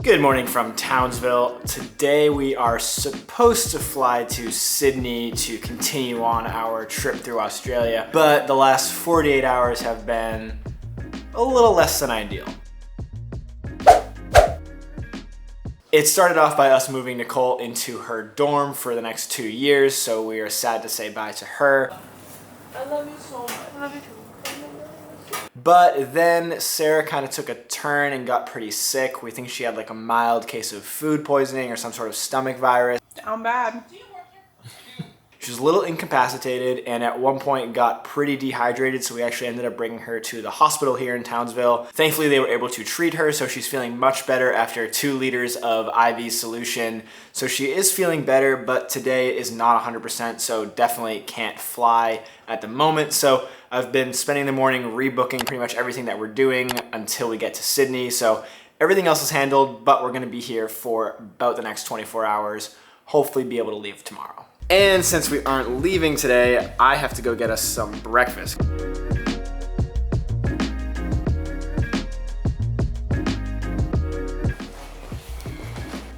Good morning from Townsville. Today we are supposed to fly to Sydney to continue on our trip through Australia, but the last 48 hours have been a little less than ideal. It started off by us moving Nicole into her dorm for the next 2 years, so we are sad to say bye to her. I love you so much. I love you too. But then Sarah kind of took a turn and got pretty sick. We think she had like a mild case of food poisoning or some sort of stomach virus. Down bad. She was a little incapacitated and at one point got pretty dehydrated, so we actually ended up bringing her to the hospital here in Townsville. Thankfully, they were able to treat her, so she's feeling much better after 2 liters of IV solution. So she is feeling better, but today is not 100%, so definitely can't fly at the moment. So I've been spending the morning rebooking pretty much everything that we're doing until we get to Sydney. So everything else is handled, but we're gonna be here for about the next 24 hours, hopefully be able to leave tomorrow. And since we aren't leaving today, I have to go get us some breakfast.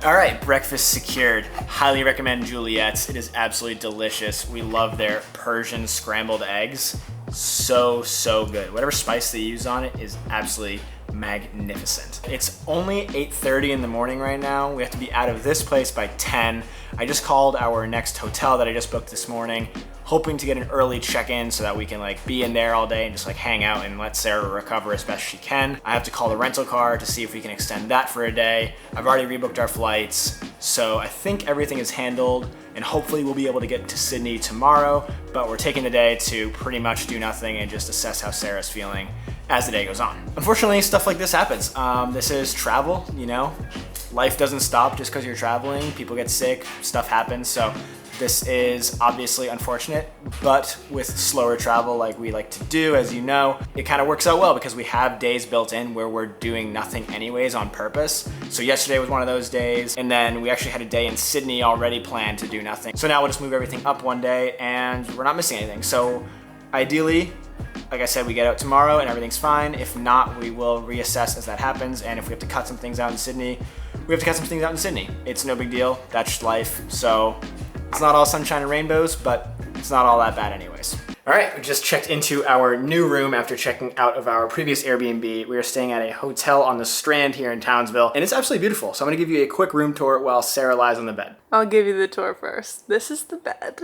All right, breakfast secured. Highly recommend Juliet's. It is absolutely delicious. We love their Persian scrambled eggs. So good. Whatever spice they use on it is absolutely magnificent. It's only 8:30 in the morning right now. We have to be out of this place by 10. I just called our next hotel that I just booked this morning, hoping to get an early check-in so that we can like be in there all day and just like hang out and let Sarah recover as best she can. I have to call the rental car to see if we can extend that for a day. I've already rebooked our flights, so I think everything is handled and hopefully we'll be able to get to Sydney tomorrow, but we're taking the day to pretty much do nothing and just assess how Sarah's feeling as the day goes on. Unfortunately, stuff like this happens. This is travel, you know? Life doesn't stop just because you're traveling. People get sick, stuff happens. So this is obviously unfortunate, but with slower travel like we like to do, as you know, it kind of works out well because we have days built in where we're doing nothing anyways on purpose. So yesterday was one of those days, and then we actually had a day in Sydney already planned to do nothing. So now we'll just move everything up one day and we're not missing anything. So ideally, like I said, we get out tomorrow and everything's fine. If not, we will reassess as that happens. And if we have to cut some things out in Sydney, we have to cut some things out in Sydney. It's no big deal. That's just life. So it's not all sunshine and rainbows, but it's not all that bad anyways. All right, we just checked into our new room after checking out of our previous Airbnb. We are staying at a hotel on the Strand here in Townsville, and it's absolutely beautiful. So I'm gonna give you a quick room tour while Sarah lies on the bed. I'll give you the tour first. This is the bed.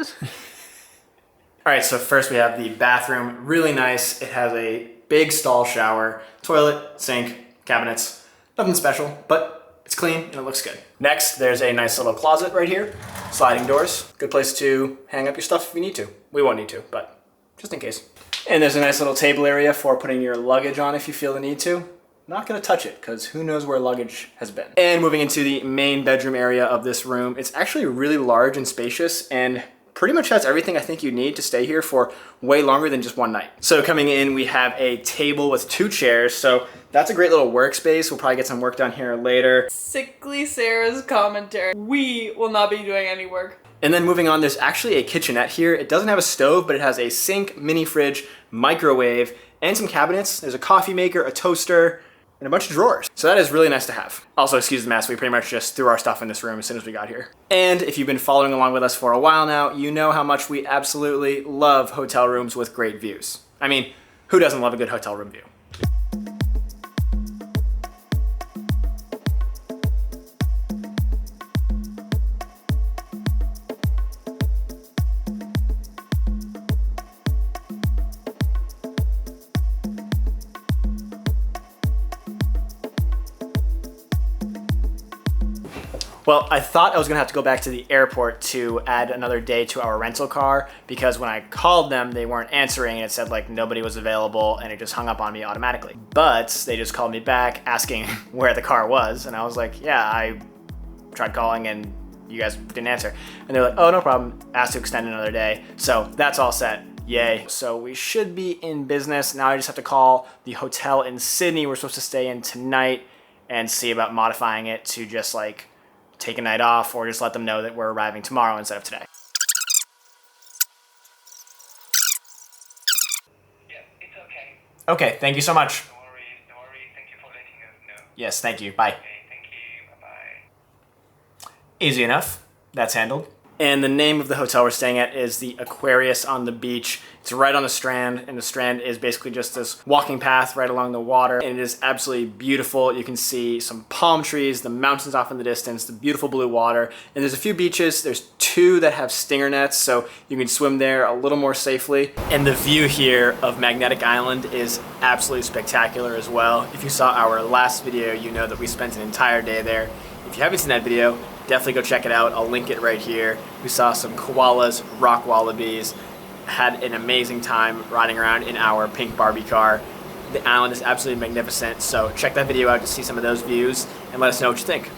All right, so first we have the bathroom, really nice. It has a big stall shower, toilet, sink, cabinets, nothing special, but it's clean and it looks good. Next, there's a nice little closet right here, sliding doors. Good place to hang up your stuff if you need to. We won't need to, but just in case. And there's a nice little table area for putting your luggage on if you feel the need to. Not gonna touch it, because who knows where luggage has been. And moving into the main bedroom area of this room, it's actually really large and spacious and pretty much has everything I think you need to stay here for way longer than just one night. So coming in, we have a table with 2 chairs. So that's a great little workspace. We'll probably get some work done here later. Sickly Sarah's commentary. We will not be doing any work. And then moving on, there's actually a kitchenette here. It doesn't have a stove, but it has a sink, mini fridge, microwave, and some cabinets. There's a coffee maker, a toaster, and a bunch of drawers. So that is really nice to have. Also, excuse the mess, we pretty much just threw our stuff in this room as soon as we got here. And if you've been following along with us for a while now, you know how much we absolutely love hotel rooms with great views. I mean, who doesn't love a good hotel room view? Well, I thought I was gonna have to go back to the airport to add another day to our rental car because when I called them, they weren't answering and it said like nobody was available and it just hung up on me automatically. But they just called me back asking where the car was and I was like, yeah, I tried calling and you guys didn't answer. And they're like, oh, no problem, asked to extend another day. So that's all set. Yay. So we should be in business. Now I just have to call the hotel in Sydney we're supposed to stay in tonight and see about modifying it to just like take a night off or just let them know that we're arriving tomorrow instead of today. Yeah, it's okay. Okay, thank you so much. No worries. Thank you for letting us know. Yes, thank you. Bye. Okay, thank you. Bye-bye. Easy enough. That's handled. And the name of the hotel we're staying at is the Aquarius on the Beach. It's right on the Strand, and the Strand is basically just this walking path right along the water, and it is absolutely beautiful. You can see some palm trees, the mountains off in the distance, the beautiful blue water, and there's a few beaches. There's 2 that have stinger nets, so you can swim there a little more safely. And the view here of Magnetic Island is absolutely spectacular as well. If you saw our last video, you know that we spent an entire day there. If you haven't seen that video, definitely go check it out. I'll link it right here. We saw some koalas, rock wallabies, had an amazing time riding around in our pink Barbie car. The island is absolutely magnificent, so check that video out to see some of those views and let us know what you think.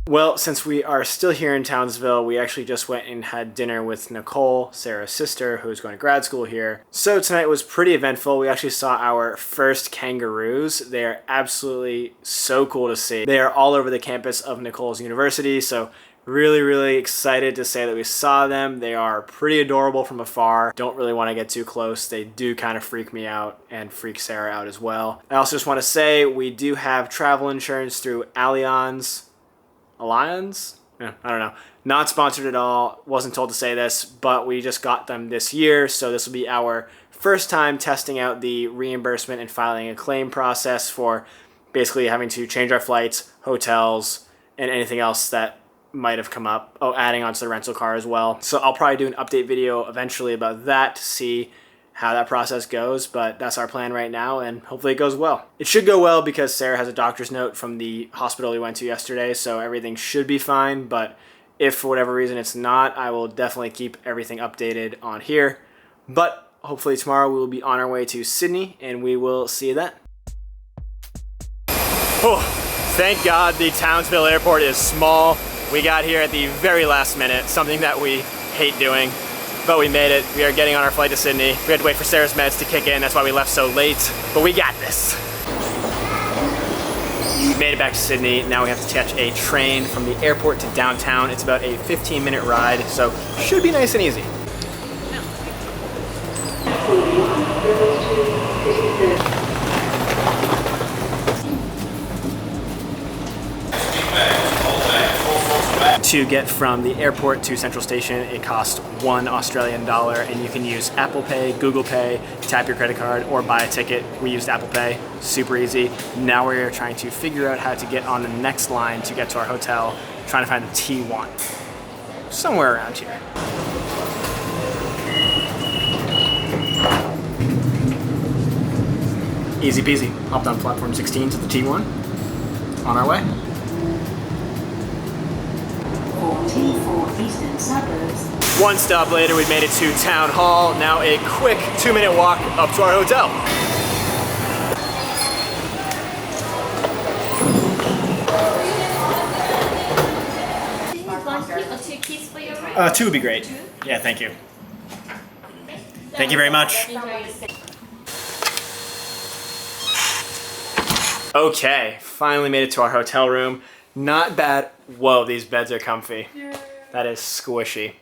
Well, since we are still here in Townsville, we actually just went and had dinner with Nicole, Sarah's sister, who's going to grad school here. So tonight was pretty eventful. We actually saw our first kangaroos. They are absolutely so cool to see. They are all over the campus of Nicole's university, so really excited to say that we saw them. They are pretty adorable from afar. Don't really want to get too close. They do kind of freak me out and freak Sarah out as well. I also just want to say we do have travel insurance through Allianz. Yeah, I don't know. Not sponsored at all. Wasn't told to say this, but we just got them this year, so this will be our first time testing out the reimbursement and filing a claim process for basically having to change our flights, hotels, and anything else that might have come up. Oh, adding onto the rental car as well. So I'll probably do an update video eventually about that to see how that process goes, but that's our plan right now, and hopefully it goes well. It should go well because Sarah has a doctor's note from the hospital we went to yesterday, so everything should be fine, but if for whatever reason it's not, I will definitely keep everything updated on here. But hopefully tomorrow we will be on our way to Sydney, and we will see you then. Oh, thank God the Townsville airport is small. We got here at the very last minute, something that we hate doing. But we made it. We are getting on our flight to Sydney. We had to wait for Sarah's meds to kick in. That's why we left so late. But we got this. We made it back to Sydney. Now we have to catch a train from the airport to downtown. It's about a 15-minute ride, so should be nice and easy. To get from the airport to Central Station, it costs $1 Australian, and you can use Apple Pay, Google Pay, tap your credit card, or buy a ticket. We used Apple Pay, super easy. Now we're trying to figure out how to get on the next line to get to our hotel, trying to find the T1, somewhere around here. Easy peasy, hopped on platform 16 to the T1, on our way. Eastern suburbs. One stop later, we made it to Town Hall. Now a quick 2-minute walk up to our hotel. Two would be great. Yeah, thank you. Thank you very much. Okay, finally made it to our hotel room. Not bad. Whoa, these beds are comfy. That is squishy.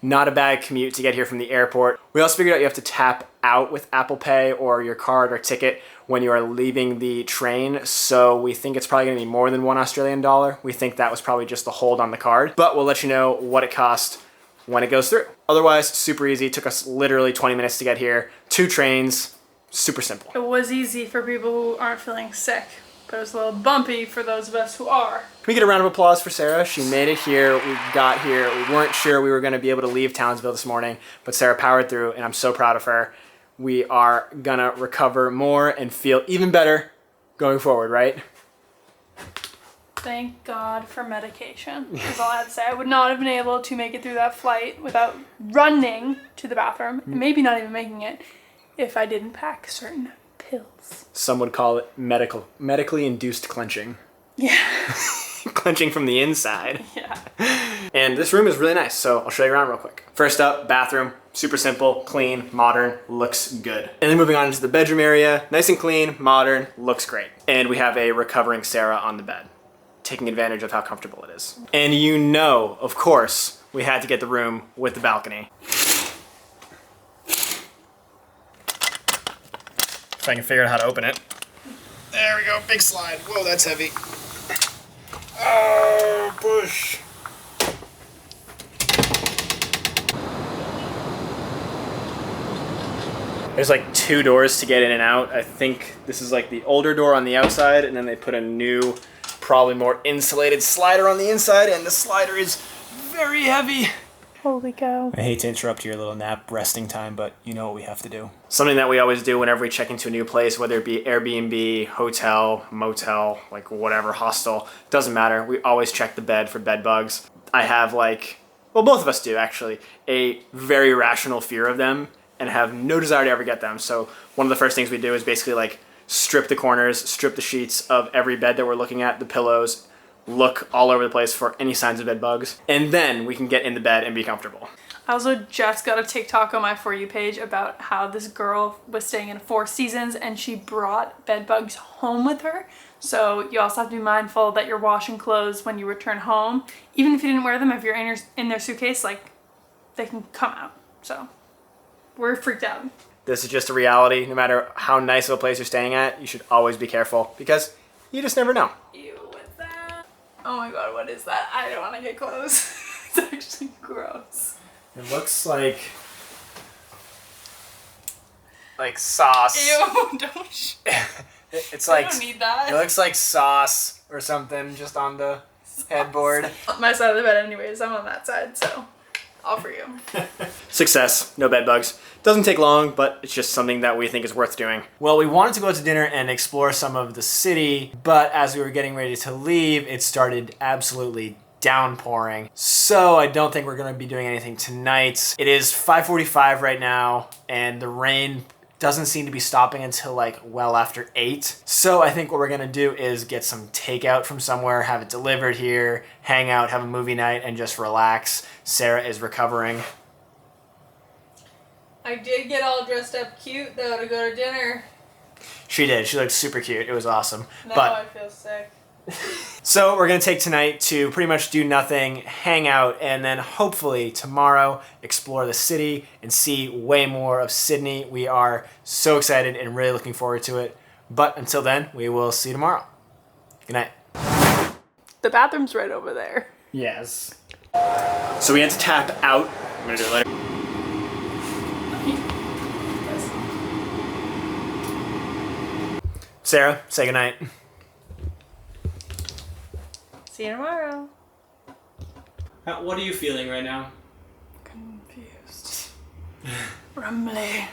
Not a bad commute to get here from the airport. We also figured out you have to tap out with Apple Pay or your card or ticket when you are leaving the train. So we think it's probably gonna be more than $1 Australian. We think that was probably just the hold on the card, but we'll let you know what it cost when it goes through. Otherwise, super easy. It took us literally 20 minutes to get here. 2 trains, super simple. It was easy for people who aren't feeling sick, but it was a little bumpy for those of us who are. Can we get a round of applause for Sarah? She made it here. We got here. We weren't sure we were going to be able to leave Townsville this morning, but Sarah powered through, and I'm so proud of her. We are going to recover more and feel even better going forward, right? Thank God for medication, is all I have to say. I would not have been able to make it through that flight without running to the bathroom, and maybe not even making it, if I didn't pack certain pills. Some would call it medically induced clenching. Yeah. Clenching from the inside. Yeah. And this room is really nice, so I'll show you around real quick. First up, bathroom. Super simple, clean, modern, looks good. And then moving on into the bedroom area. Nice and clean, modern, looks great. And we have a recovering Sarah on the bed, taking advantage of how comfortable it is. And you know, of course, we had to get the room with the balcony. If I can figure out how to open it. There we go, big slide. Whoa, that's heavy. Oh, push. There's like 2 doors to get in and out. I think this is like the older door on the outside, and then they put a new, probably more insulated slider on the inside, and the slider is very heavy. Holy cow. I hate to interrupt your little nap resting time, but you know what we have to do. Something that we always do whenever we check into a new place, whether it be Airbnb, hotel, motel, like whatever, hostel, doesn't matter. We always check the bed for bed bugs. I have well, both of us do actually, a very rational fear of them and have no desire to ever get them. So one of the first things we do is basically like strip the corners, strip the sheets of every bed that we're looking at, the pillows, look all over the place for any signs of bed bugs, and then we can get in the bed and be comfortable. I also just got a TikTok on my For You page about how this girl was staying in 4 Seasons and she brought bed bugs home with her. So you also have to be mindful that you're washing clothes when you return home. Even if you didn't wear them, if you're in their suitcase, like, they can come out. So we're freaked out. This is just a reality. No matter how nice of a place you're staying at, you should always be careful because you just never know. Ew, what's that? Oh my god, what is that? I don't want to get close. It's actually gross. It looks like sauce. Ew, don't. It's like, I don't need that. It looks like sauce or something just on the headboard. My side of the bed anyways, I'm on that side, so all for you. Success, no bed bugs. Doesn't take long, but it's just something that we think is worth doing. Well, we wanted to go out to dinner and explore some of the city, but as we were getting ready to leave, it started absolutely downpouring. So I don't think we're gonna be doing anything tonight. It is 5:45 right now, and the rain doesn't seem to be stopping until like well after 8. So I think what we're gonna do is get some takeout from somewhere, have it delivered here, hang out, have a movie night, and just relax. Sarah is recovering. I did get all dressed up cute though to go to dinner. She did. She looked super cute. It was awesome. Now But I feel sick. so we're gonna take tonight to pretty much do nothing, hang out, and then hopefully tomorrow explore the city and see way more of Sydney. We are so excited and really looking forward to it. But until then, we will see you tomorrow. Good night. The bathroom's right over there. Yes. So we had to tap out. I'm gonna do it later. Sarah, say goodnight. See you tomorrow. What are you feeling right now? Confused. Rumbly.